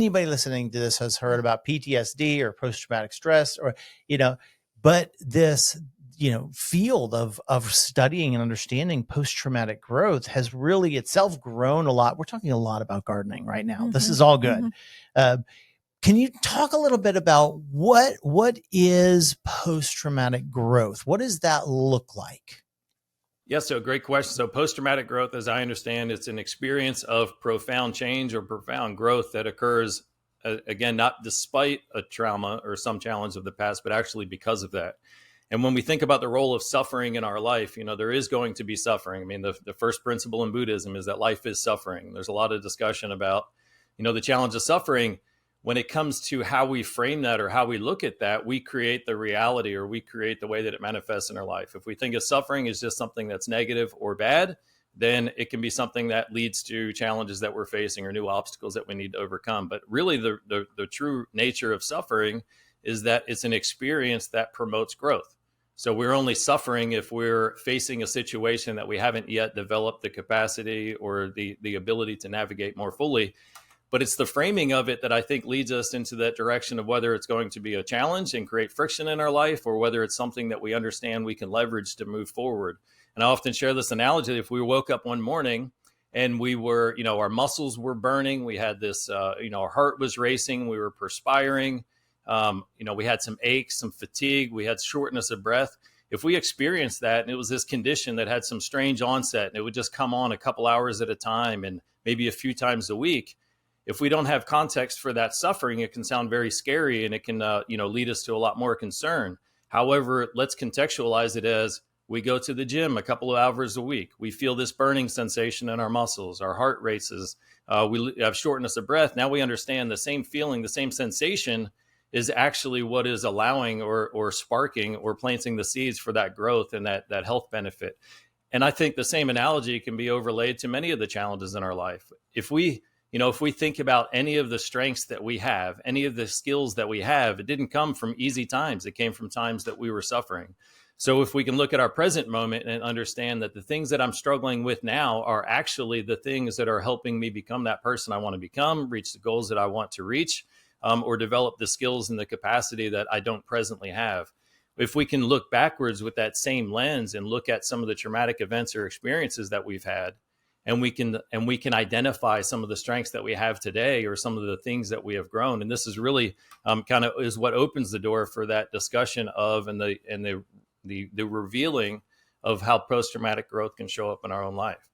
anybody listening to this has heard about PTSD or post-traumatic stress, or, but this, field of studying and understanding post-traumatic growth has really itself grown a lot. We're talking a lot about gardening right now. This is all good. Can you talk a little bit about what is post-traumatic growth? What does that look like? Yeah, so great question. So post-traumatic growth, as I understand, it's an experience of profound change or profound growth that occurs, again, not despite a trauma or some challenge of the past, but actually because of that. And when we think about the role of suffering in our life, there is going to be suffering. I mean, the first principle in Buddhism is that life is suffering. There's a lot of discussion about, the challenge of suffering. When it comes to how we frame that or how we look at that, we create the reality, or we create the way that it manifests in our life. If we think of suffering as just something that's negative or bad, then it can be something that leads to challenges that we're facing or new obstacles that we need to overcome. But really, the true nature of suffering is that it's an experience that promotes growth. So we're only suffering if we're facing a situation that we haven't yet developed the capacity or the ability to navigate more fully. But it's the framing of it that I think leads us into that direction of whether it's going to be a challenge and create friction in our life, or whether it's something that we understand we can leverage to move forward. And I often share this analogy. If we woke up one morning and we were, our muscles were burning, we had this, our heart was racing, we were perspiring, we had some aches, some fatigue, we had shortness of breath. If we experienced that, and it was this condition that had some strange onset, and it would just come on a couple hours at a time and maybe a few times a week, if we don't have context for that suffering, it can sound very scary, and it can, lead us to a lot more concern. However, let's contextualize it as we go to the gym a couple of hours a week. We feel this burning sensation in our muscles. Our heart races. We have shortness of breath. Now we understand the same feeling, the same sensation is actually what is allowing or sparking or planting the seeds for that growth and that health benefit. And I think the same analogy can be overlaid to many of the challenges in our life. If we think about any of the strengths that we have, any of the skills that we have, it didn't come from easy times. It came from times that we were suffering. So if we can look at our present moment and understand that the things that I'm struggling with now are actually the things that are helping me become that person I want to become, reach the goals that I want to reach, or develop the skills and the capacity that I don't presently have. If we can look backwards with that same lens and look at some of the traumatic events or experiences that we've had, and we can identify some of the strengths that we have today, or some of the things that we have grown. And this is really kind of is what opens the door for that discussion of and the revealing of how post-traumatic growth can show up in our own life.